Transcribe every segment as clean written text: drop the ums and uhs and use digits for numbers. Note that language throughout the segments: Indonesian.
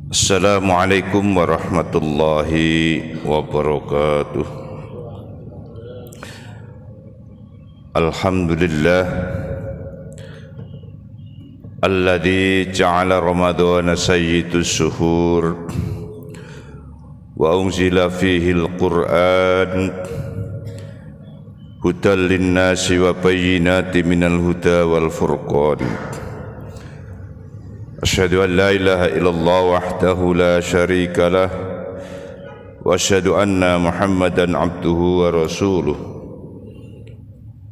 Assalamualaikum warahmatullahi wabarakatuh. Alhamdulillah alladzi ja'ala ramadhana sayyidus syuhur wa unzila fihi al-Qur'an hudan lin-nasi wa bayyinatin minal huda wal furqan. Asyhadu an la ilaha illallah wahdahu la syarika lah wa asyhadu anna Muhammadan abduhu wa rasuluh.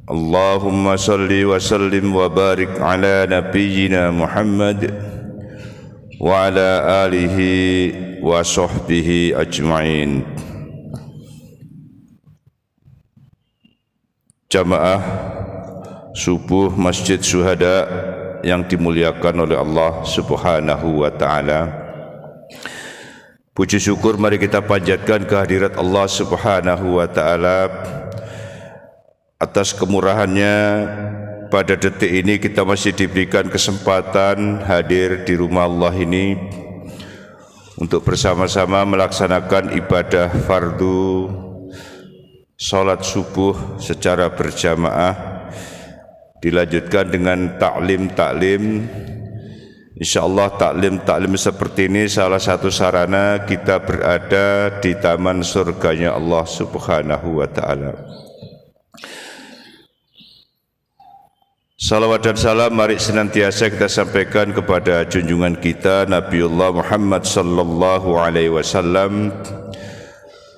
Allahumma salli wa sallim wa barik ala nabiyyina Muhammad wa ala alihi wa sahbihi ajma'in. Jamaah subuh Masjid Syuhada yang dimuliakan oleh Allah Subhanahu wa ta'ala, puji syukur mari kita panjatkan kehadirat Allah Subhanahu wa ta'ala atas kemurahannya. Pada detik ini kita masih diberikan kesempatan hadir di rumah Allah ini untuk bersama-sama melaksanakan ibadah fardu salat subuh secara berjamaah, dilanjutkan dengan taklim. InsyaAllah taklim seperti ini salah satu sarana kita berada di taman surganya Allah Subhanahu wa ta'ala. Salawat dan salam mari senantiasa kita sampaikan kepada junjungan kita Nabiullah Muhammad sallallahu alaihi wasallam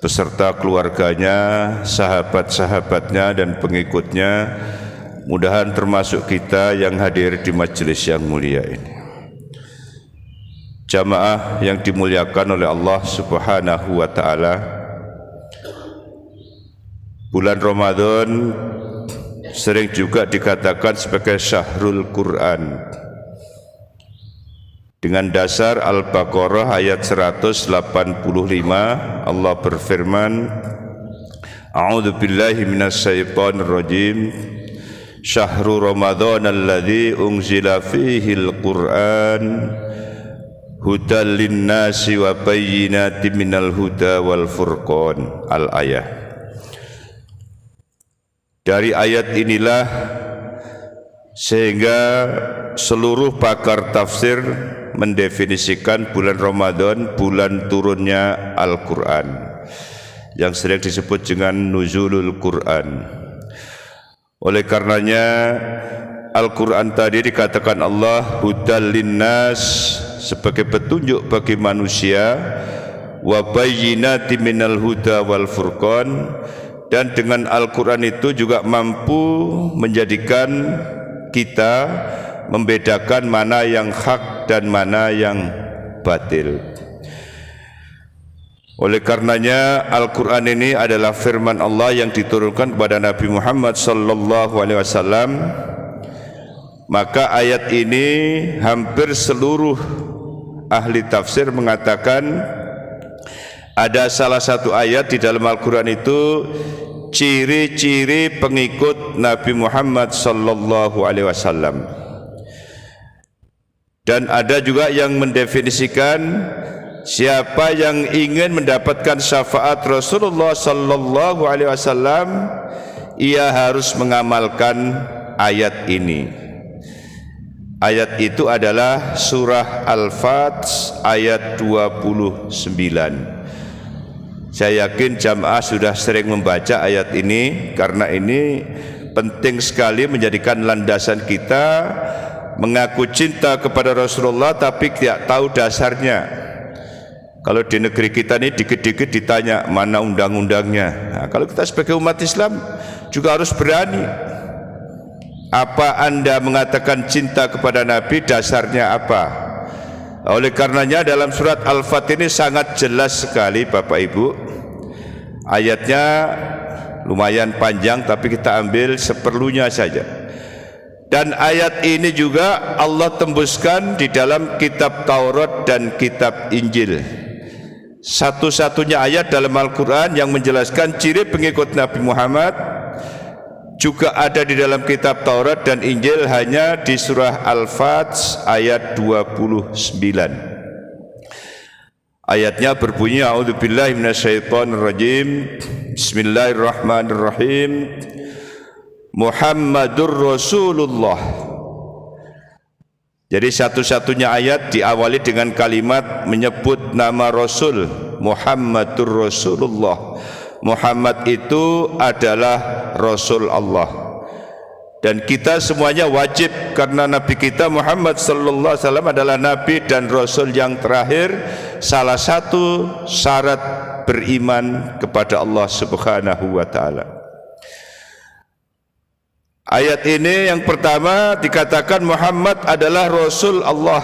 beserta keluarganya, sahabat-sahabatnya dan pengikutnya. Mudahan termasuk kita yang hadir di majelis yang mulia ini. Jamaah yang dimuliakan oleh Allah Subhanahu wa ta'ala, bulan Ramadan sering juga dikatakan sebagai syahrul Quran. Dengan dasar Al-Baqarah ayat 185, Allah berfirman, A'udzu billahi minasyaitonir rajim. Syahrul Ramadhan alladzi unzila fihi al-Qur'an hudan lin-nasi wa bayyinatin minal huda wal furqan. Al-ayah. Dari ayat inilah sehingga seluruh pakar tafsir mendefinisikan bulan Ramadan bulan turunnya Al-Qur'an, yang sering disebut dengan nuzulul Qur'an. Oleh karenanya Al-Quran tadi dikatakan Allah hudal linnas, sebagai petunjuk bagi manusia, wa bayyinatin minal huda wal furqan, dan dengan Al-Quran itu juga mampu menjadikan kita membedakan mana yang hak dan mana yang batil. Oleh karenanya Al-Quran ini adalah firman Allah yang diturunkan kepada Nabi Muhammad sallallahu alaihi wasallam. Maka ayat ini hampir seluruh ahli tafsir mengatakan ada salah satu ayat di dalam Al-Quran itu ciri-ciri pengikut Nabi Muhammad sallallahu alaihi wasallam. Dan ada juga yang mendefinisikan siapa yang ingin mendapatkan syafaat Rasulullah sallallahu alaihi wasallam, ia harus mengamalkan ayat ini. Ayat itu adalah surah Al-Fat ayat 29. Saya yakin jamaah sudah sering membaca ayat ini, karena ini penting sekali menjadikan landasan kita mengaku cinta kepada Rasulullah tapi tidak tahu dasarnya. Kalau di negeri kita ini dikit-dikit ditanya mana undang-undangnya. Nah, kalau kita sebagai umat Islam juga harus berani. Apa Anda mengatakan cinta kepada Nabi, dasarnya apa? Oleh karenanya dalam surat Al-Fat ini sangat jelas sekali Bapak Ibu. Ayatnya lumayan panjang tapi kita ambil seperlunya saja. Dan ayat ini juga Allah tembuskan di dalam kitab Taurat dan kitab Injil. Satu-satunya ayat dalam Al-Quran yang menjelaskan ciri pengikut Nabi Muhammad juga ada di dalam kitab Taurat dan Injil, hanya di surah Al-Fat ayat 29. Ayatnya berbunyi a'udzubillahi minasyaitonirrajim. Bismillahirrahmanirrahim. Muhammadur Rasulullah. Jadi satu-satunya ayat diawali dengan kalimat menyebut nama Rasul, Muhammadur Rasulullah. Muhammad itu adalah Rasul Allah. Dan kita semuanya wajib, karena Nabi kita Muhammad sallallahu alaihi wasallam adalah Nabi dan Rasul yang terakhir. Salah satu syarat beriman kepada Allah Subhanahu wa ta'ala. Ayat ini yang pertama dikatakan Muhammad adalah Rasul Allah.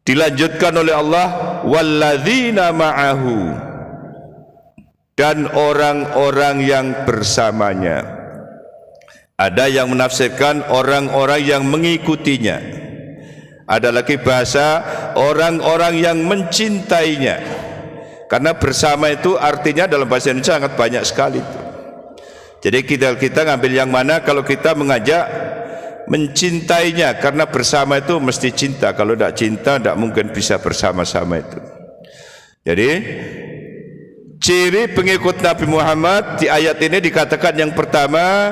Dilanjutkan oleh Allah, walladzina ma'ahu, dan orang-orang yang bersamanya. Ada yang menafsirkan orang-orang yang mengikutinya. Ada lagi bahasa orang-orang yang mencintainya. Karena bersama itu artinya dalam bahasa Indonesia sangat banyak sekali itu. Jadi kita ngambil yang mana kalau kita mengajak mencintainya, karena bersama itu mesti cinta. Kalau tidak cinta tidak mungkin bisa bersama-sama itu. Jadi ciri pengikut Nabi Muhammad di ayat ini dikatakan yang pertama,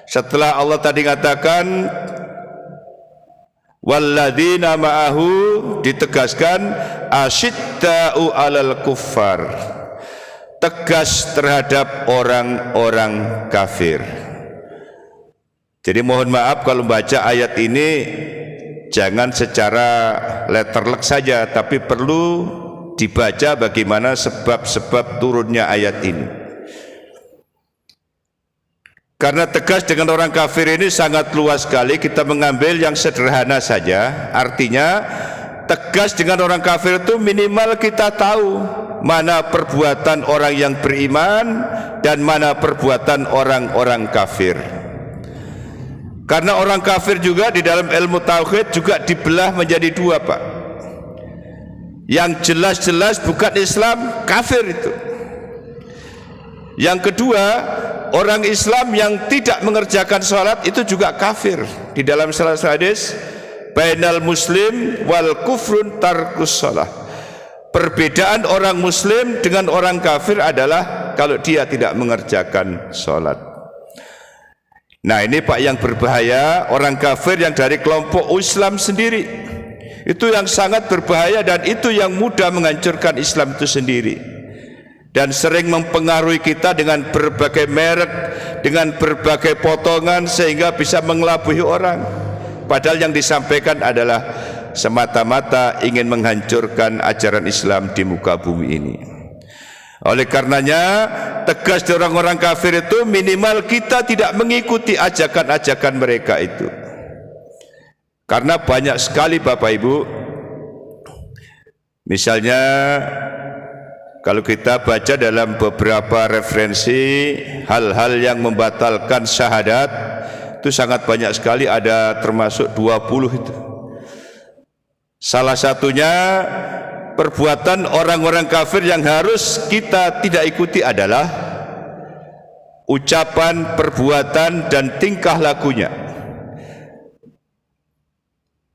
setelah Allah tadi katakan walladzina ma'ahu, ditegaskan asyidda'u 'alal kuffar, tegas terhadap orang-orang kafir. Jadi mohon maaf kalau baca ayat ini jangan secara letterlek saja, tapi perlu dibaca bagaimana sebab-sebab turunnya ayat ini. Karena tegas dengan orang kafir ini sangat luas sekali, kita mengambil yang sederhana saja. Artinya tegas dengan orang kafir itu minimal kita tahu mana perbuatan orang yang beriman dan mana perbuatan orang-orang kafir. Karena orang kafir juga di dalam ilmu tauhid juga dibelah menjadi dua, Pak. Yang jelas-jelas bukan Islam, kafir itu. Yang kedua, orang Islam yang tidak mengerjakan sholat itu juga kafir. Di dalam salah satu hadis, bainal muslim wal kufrun tarkus sholah. Perbedaan orang muslim dengan orang kafir adalah kalau dia tidak mengerjakan sholat. Nah ini Pak yang berbahaya, orang kafir yang dari kelompok Islam sendiri. Itu yang sangat berbahaya dan itu yang mudah menghancurkan Islam itu sendiri. Dan sering mempengaruhi kita dengan berbagai merek, dengan berbagai potongan, sehingga bisa mengelabui orang. Padahal yang disampaikan adalah semata-mata ingin menghancurkan ajaran Islam di muka bumi ini. Oleh karenanya tegas di orang-orang kafir itu minimal kita tidak mengikuti ajakan-ajakan mereka itu. Karena banyak sekali Bapak Ibu, misalnya kalau kita baca dalam beberapa referensi hal-hal yang membatalkan syahadat itu sangat banyak sekali, ada termasuk 20 itu. Salah satunya perbuatan orang-orang kafir yang harus kita tidak ikuti adalah ucapan, perbuatan dan tingkah lakunya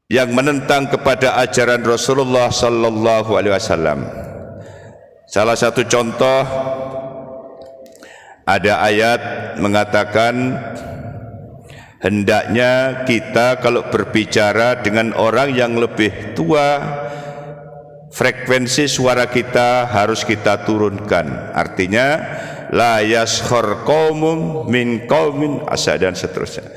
yang menentang kepada ajaran Rasulullah sallallahu alaihi wasallam. Salah satu contoh, ada ayat mengatakan hendaknya kita kalau berbicara dengan orang yang lebih tua, frekuensi suara kita harus kita turunkan. Artinya la yaskhar qaumum min qaumin asa, dan seterusnya.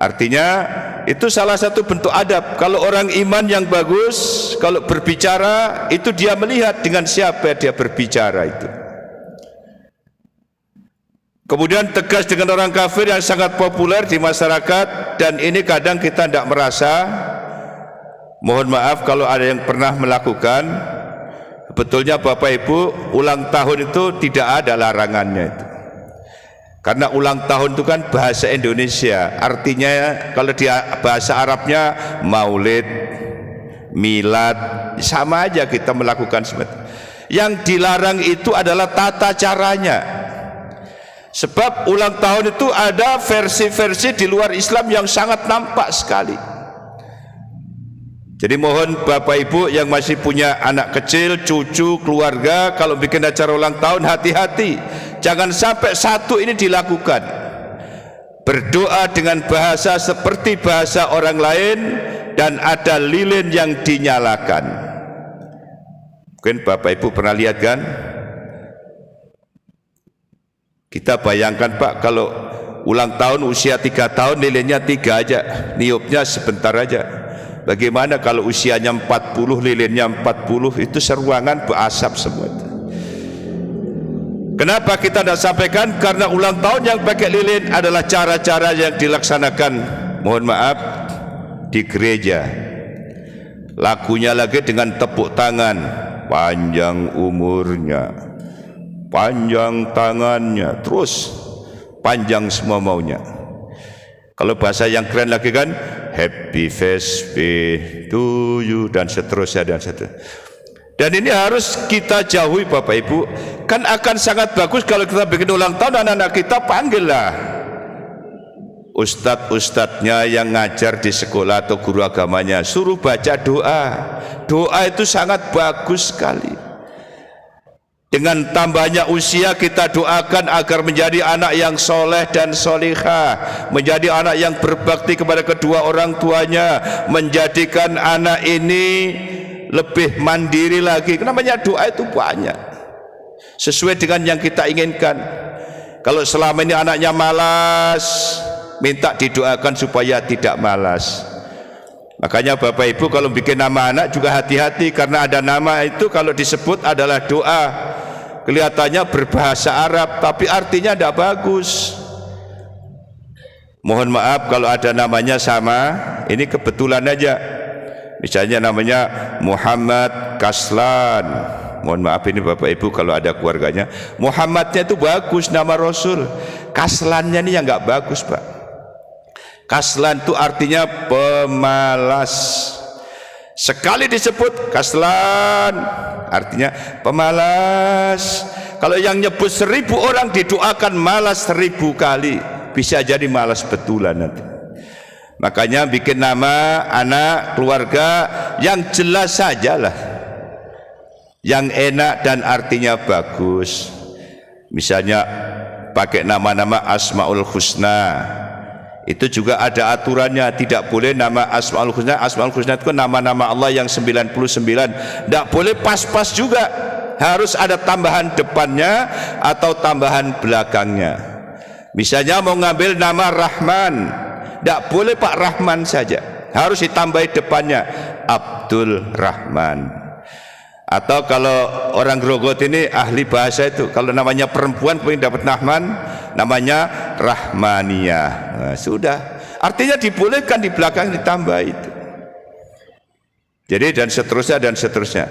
Artinya itu salah satu bentuk adab. Kalau orang iman yang bagus, kalau berbicara itu dia melihat dengan siapa dia berbicara itu. Kemudian tegas dengan orang kafir yang sangat populer di masyarakat, dan ini kadang kita tidak merasa. Mohon maaf kalau ada yang pernah melakukan. Betulnya Bapak Ibu, ulang tahun itu tidak ada larangannya itu. Karena ulang tahun itu kan bahasa Indonesia, artinya kalau di bahasa Arabnya maulid, milad, sama aja kita melakukan seperti itu. Yang dilarang itu adalah tata caranya. Sebab ulang tahun itu ada versi-versi di luar Islam yang sangat nampak sekali. Jadi mohon Bapak Ibu yang masih punya anak kecil, cucu, keluarga, kalau bikin acara ulang tahun hati-hati, jangan sampai satu ini dilakukan. Berdoa dengan bahasa seperti bahasa orang lain dan ada lilin yang dinyalakan. Mungkin Bapak Ibu pernah lihat kan? Kita bayangkan Pak, kalau ulang tahun usia 3 tahun lilinnya 3 aja, niupnya sebentar aja. Bagaimana kalau usianya 40, lilinnya 40, itu seruangan berasap semua. Kenapa kita tidak sampaikan? Karena ulang tahun yang pakai lilin adalah cara-cara yang dilaksanakan, mohon maaf, di gereja. Lagunya lagi dengan tepuk tangan, panjang umurnya, panjang tangannya, terus panjang semua maunya. Kalau bahasa yang keren lagi kan, happy birthday to you, dan seterusnya dan seterusnya. Dan ini harus kita jauhi Bapak Ibu. Kan akan sangat bagus kalau kita bikin ulang tahun, anak-anak kita panggillah ustadz-ustadznya yang ngajar di sekolah atau guru agamanya, suruh baca doa. Doa itu sangat bagus sekali. Dengan tambahnya usia kita doakan agar menjadi anak yang soleh dan solihah, menjadi anak yang berbakti kepada kedua orang tuanya, menjadikan anak ini lebih mandiri lagi. Namanya doa itu banyak, sesuai dengan yang kita inginkan. Kalau selama ini anaknya malas, minta didoakan supaya tidak malas. Makanya Bapak Ibu kalau bikin nama anak juga hati-hati, karena ada nama itu kalau disebut adalah doa, kelihatannya berbahasa Arab tapi artinya tidak bagus. Mohon maaf kalau ada namanya sama, ini kebetulan aja. Misalnya namanya Muhammad Kaslan, mohon maaf ini Bapak Ibu kalau ada keluarganya, Muhammadnya itu bagus, nama Rasul. Kaslannya ini yang nggak bagus Pak. Kaslan itu artinya pemalas. Sekali disebut kaslan, artinya pemalas. Kalau yang nyebut 1000 orang didoakan malas 1000 kali, bisa jadi malas betulan nanti. Makanya bikin nama anak keluarga yang jelas sajalah, yang enak dan artinya bagus. Misalnya pakai nama-nama Asmaul Husna. Itu juga ada aturannya, tidak boleh nama Asmaul Husna. Asmaul Husna itu nama-nama Allah yang 99, tidak boleh pas-pas juga, harus ada tambahan depannya atau tambahan belakangnya. Misalnya mau ngambil nama Rahman, tidak boleh Pak Rahman saja, harus ditambahi depannya Abdul Rahman. Atau kalau orang Grogot ini ahli bahasa itu, kalau namanya perempuan pengen dapat Rahman, namanya Rahmaniyah. Nah, sudah, artinya dibolehkan di belakang ditambah itu. Jadi dan seterusnya dan seterusnya.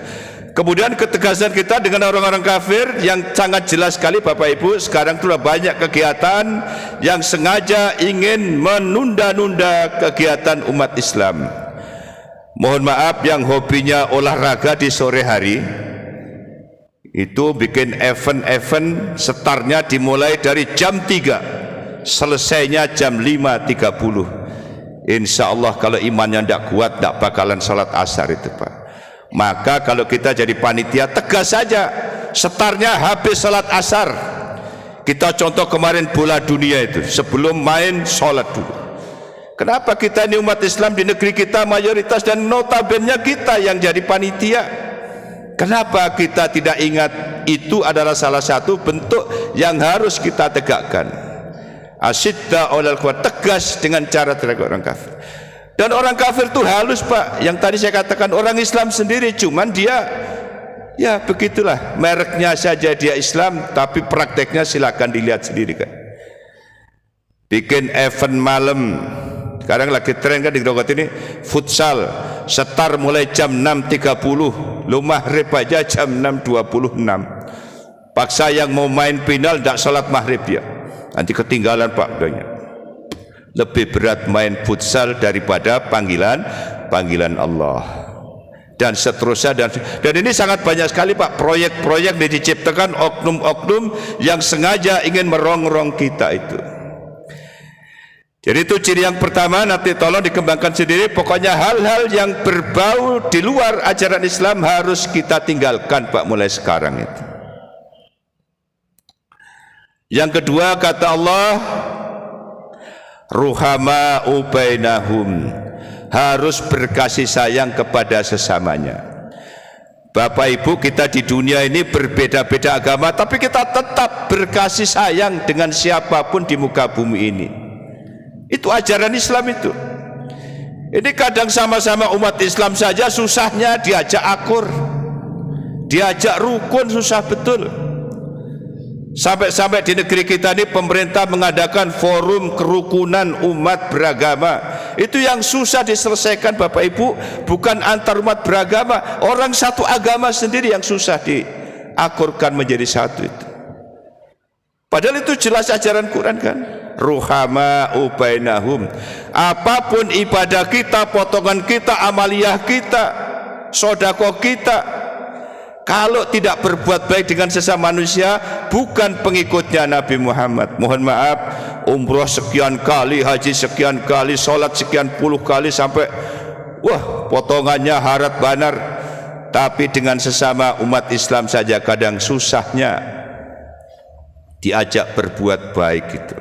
Kemudian ketegasan kita dengan orang-orang kafir yang sangat jelas sekali Bapak Ibu. Sekarang sudah banyak kegiatan yang sengaja ingin menunda-nunda kegiatan umat Islam. Mohon maaf, yang hobinya olahraga di sore hari itu bikin event-event, startnya dimulai dari jam 3, selesainya jam 5.30. Insya Allah kalau imannya tidak kuat tidak bakalan sholat asar itu Pak. Maka kalau kita jadi panitia, tegas saja, startnya habis sholat asar. Kita contoh kemarin bola dunia itu, sebelum main sholat dulu. Kenapa kita ini umat Islam di negeri kita mayoritas dan notabene kita yang jadi panitia? Kenapa kita tidak ingat itu adalah salah satu bentuk yang harus kita tegakkan. Asyidda olal kuat, tegas dengan cara terhadap orang kafir. Dan orang kafir itu halus Pak. Yang tadi saya katakan orang Islam sendiri, cuman dia ya begitulah, mereknya saja dia Islam, tapi prakteknya silakan dilihat sendiri kan. Bikin event malam. Sekarang lagi tren kan di Grogot ini, futsal, start mulai jam 6.30, lu maghrib aja jam 6.26. Paksa yang mau main final tidak sholat maghrib ya, nanti ketinggalan Pak. Lebih berat main futsal daripada panggilan Allah. Dan seterusnya dan ini sangat banyak sekali Pak, proyek-proyek yang diciptakan oknum-oknum yang sengaja ingin merongrong kita itu. Jadi itu ciri yang pertama, nanti tolong dikembangkan sendiri. Pokoknya hal-hal yang berbau di luar ajaran Islam harus kita tinggalkan Pak, mulai sekarang itu. Yang kedua kata Allah, ruhama'u bainahum, harus berkasih sayang kepada sesamanya. Bapak Ibu, kita di dunia ini berbeda-beda agama, tapi kita tetap berkasih sayang dengan siapapun di muka bumi ini. Itu ajaran Islam itu. Ini kadang sama-sama umat Islam saja susahnya diajak akur, diajak rukun, susah betul. Sampai-sampai di negeri kita ini pemerintah mengadakan forum kerukunan umat beragama. Itu yang susah diselesaikan Bapak Ibu, bukan antar umat beragama, orang satu agama sendiri yang susah diakurkan menjadi satu itu. Padahal itu jelas ajaran Quran kan. Ruhama'u bainahum. Apapun ibadah kita, potongan kita, amaliyah kita, sedekah kita, kalau tidak berbuat baik dengan sesama manusia, bukan pengikutnya Nabi Muhammad. Mohon maaf, umroh sekian kali, haji sekian kali, sholat sekian puluh kali, sampai wah potongannya harat banar, tapi dengan sesama umat Islam saja kadang susahnya diajak berbuat baik itu.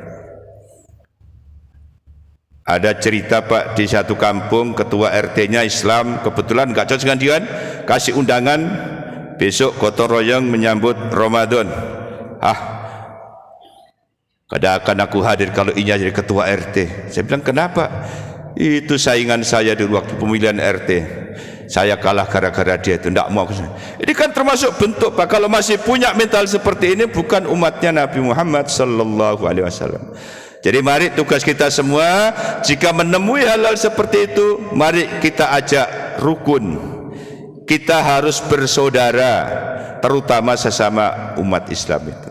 Ada cerita Pak, di satu kampung ketua RT-nya Islam, kebetulan gak cocok dengan dia, kasih undangan besok gotong royong menyambut Ramadan. Kadang akan aku hadir kalau ini jadi ketua RT. Saya bilang kenapa? Itu saingan saya di waktu pemilihan RT. Saya kalah gara-gara dia itu, tidak mau. Ini kan termasuk bentuk Pak, kalau masih punya mental seperti ini bukan umatnya Nabi Muhammad sallallahu alaihi wasallam. Jadi mari tugas kita semua, jika menemui hal-hal seperti itu, mari kita ajak rukun. Kita harus bersaudara, terutama sesama umat Islam itu.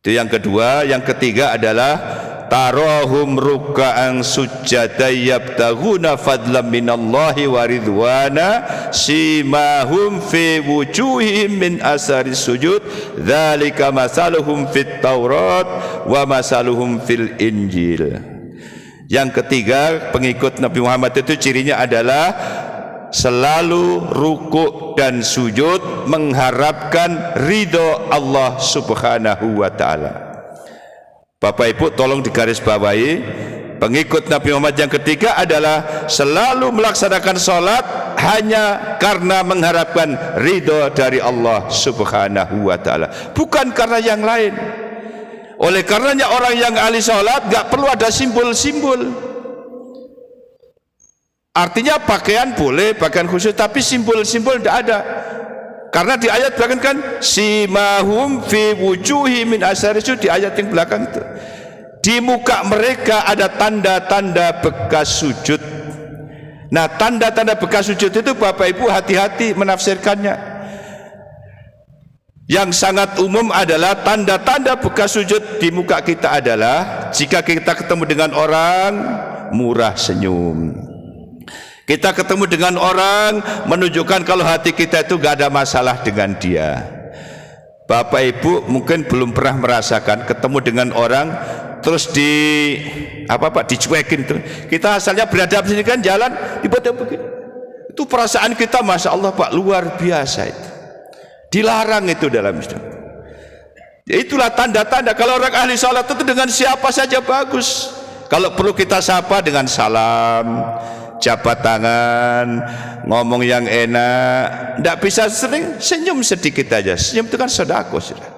Itu yang kedua. Yang ketiga adalah tarahum ruk'an sujada yabtaghuna fadlan minallahi wa ridwana simahum fi wujuhihim min asari sujud dzalika masaluhum fit Taurat wa masaluhum fil Injil. Yang ketiga, pengikut Nabi Muhammad itu cirinya adalah selalu rukuk dan sujud mengharapkan ridho Allah Subhanahu wa ta'ala. Bapak Ibu tolong digarisbawahi, pengikut Nabi Muhammad yang ketiga adalah selalu melaksanakan sholat hanya karena mengharapkan ridho dari Allah Subhanahu wa ta'ala, bukan karena yang lain. Oleh karenanya orang yang ahli sholat gak perlu ada simbol-simbol. Artinya pakaian boleh, pakaian khusus, tapi simbol-simbol tidak ada. Karena di ayat belakang kan simahum fi wujuhi min asari sujud, di ayat yang belakang itu di muka mereka ada tanda-tanda bekas sujud. Nah, tanda-tanda bekas sujud itu Bapak Ibu hati-hati menafsirkannya. Yang sangat umum adalah tanda-tanda bekas sujud di muka kita adalah jika kita ketemu dengan orang murah senyum. Kita ketemu dengan orang menunjukkan kalau hati kita itu gak ada masalah dengan dia. Bapak Ibu mungkin belum pernah merasakan ketemu dengan orang terus dicuekin tuh. Kita asalnya beradab sini kan jalan tiba-tiba begini. Itu perasaan kita Masya Allah Pak, luar biasa itu. Dilarang itu dalam Islam. Ya, itulah tanda-tanda kalau orang ahli salat itu dengan siapa saja bagus. Kalau perlu kita sapa dengan salam, jabat tangan, ngomong yang enak. Tidak bisa sering senyum sedikit aja. Senyum itu kan sedekah sudah.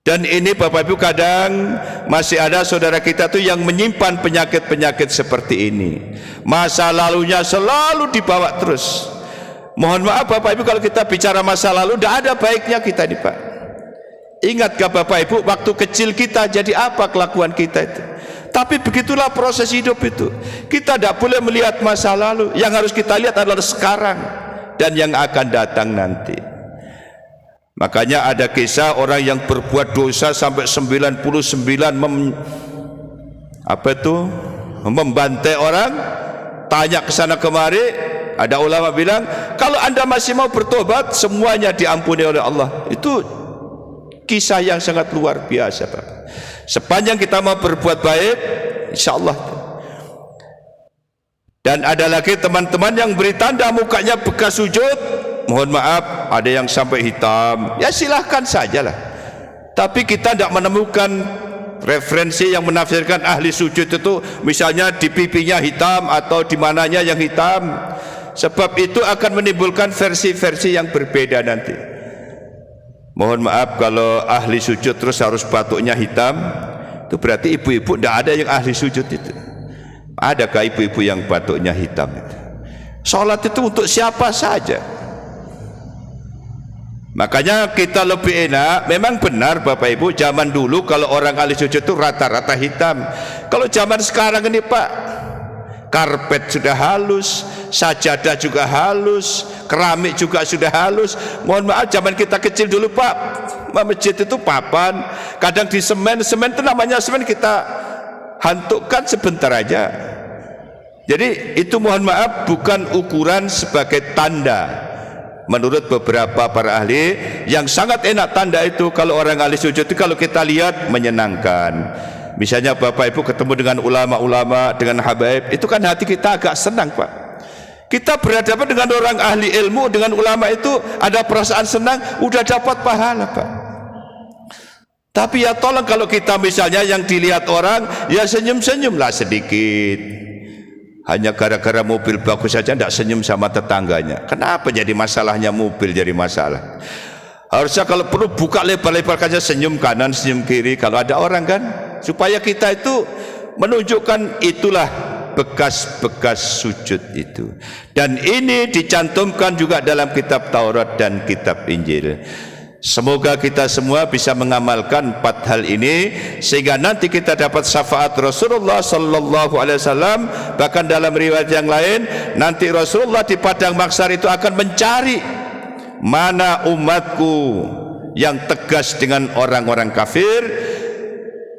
Dan ini Bapak Ibu kadang masih ada saudara kita tuh yang menyimpan penyakit-penyakit seperti ini. Masa lalunya selalu dibawa terus. Mohon maaf Bapak Ibu kalau kita bicara masa lalu tidak ada baiknya kita nih Pak. Ingatkah Bapak Ibu waktu kecil kita jadi apa kelakuan kita itu? Tapi begitulah proses hidup itu. Kita tidak boleh melihat masa lalu. Yang harus kita lihat adalah sekarang dan yang akan datang nanti. Makanya ada kisah orang yang berbuat dosa sampai 99 membantai orang. Tanya ke sana kemari, ada ulama bilang, kalau Anda masih mau bertobat, semuanya diampuni oleh Allah. Itu kisah yang sangat luar biasa Pak. Sepanjang kita mau berbuat baik, insyaallah. Dan ada lagi teman-teman yang beri tanda mukanya bekas sujud, mohon maaf ada yang sampai hitam, ya silahkan sajalah. Tapi kita tidak menemukan referensi yang menafsirkan ahli sujud itu misalnya di pipinya hitam atau di mananya yang hitam. Sebab itu akan menimbulkan versi-versi yang berbeda nanti. Mohon maaf kalau ahli sujud terus harus batuknya hitam, itu berarti ibu-ibu tidak ada yang ahli sujud itu. Adakah ibu-ibu yang batuknya hitam itu? Sholat itu untuk siapa saja. Makanya kita lebih enak. Memang benar Bapak Ibu, zaman dulu kalau orang ahli sujud itu rata-rata hitam. Kalau zaman sekarang ini Pak, karpet sudah halus, sajadah juga halus, keramik juga sudah halus. Mohon maaf, zaman kita kecil dulu Pak, masjid itu papan, kadang di semen itu namanya semen, kita hantukkan sebentar aja. Jadi itu mohon maaf bukan ukuran sebagai tanda. Menurut beberapa para ahli, yang sangat enak tanda itu kalau orang ahli sujud itu kalau kita lihat menyenangkan. Misalnya Bapak Ibu ketemu dengan ulama-ulama, dengan habaib, itu kan hati kita agak senang Pak. Kita berhadapan dengan orang ahli ilmu, dengan ulama itu ada perasaan senang, udah dapat pahala Pak. Tapi ya tolong kalau kita misalnya yang dilihat orang, ya senyum-senyumlah sedikit. Hanya gara-gara mobil bagus saja tidak senyum sama tetangganya. Kenapa jadi masalahnya mobil jadi masalah? Harusnya kalau perlu buka lebar-lebar saja, senyum kanan, senyum kiri kalau ada orang kan. Supaya kita itu menunjukkan itulah bekas-bekas sujud itu. Dan ini dicantumkan juga dalam kitab Taurat dan kitab Injil. Semoga kita semua bisa mengamalkan 4 hal ini sehingga nanti kita dapat syafaat Rasulullah sallallahu alaihi wasallam. Bahkan dalam riwayat yang lain, nanti Rasulullah di padang mahsyar itu akan mencari mana umatku yang tegas dengan orang-orang kafir,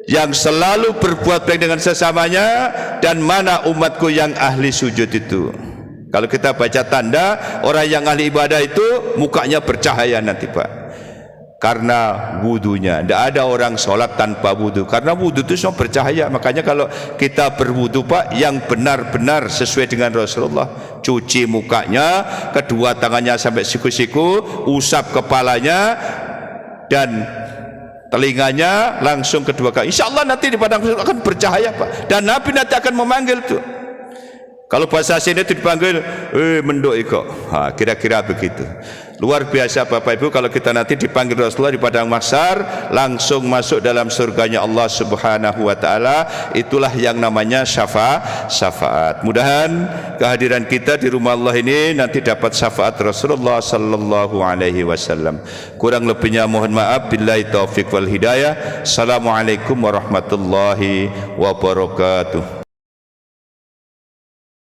yang selalu berbuat baik dengan sesamanya, dan mana umatku yang ahli sujud itu. Kalau kita baca tanda orang yang ahli ibadah itu mukanya bercahaya nanti Pak, karena wudunya. Tidak ada orang sholat tanpa wudu, karena wudu itu semua bercahaya. Makanya kalau kita berwudu Pak, yang benar-benar sesuai dengan Rasulullah, cuci mukanya, kedua tangannya sampai siku-siku, usap kepalanya dan telinganya langsung kedua kali. Insya Allah nanti di padang mahsyar akan bercahaya Pak, dan Nabi nanti akan memanggil tuh. Kalau bahasa sini itu dipanggil, menduk iko. Kira-kira begitu. Luar biasa Bapak Ibu kalau kita nanti dipanggil Rasulullah di padang mahsyar, langsung masuk dalam surganya Allah Subhanahu wa taala. Itulah yang namanya syafaat. Mudahan kehadiran kita di rumah Allah ini nanti dapat syafaat Rasulullah sallallahu alaihi wasallam. Kurang lebihnya mohon maaf. Billahi taufik wal hidayah. Assalamualaikum warahmatullahi wabarakatuh.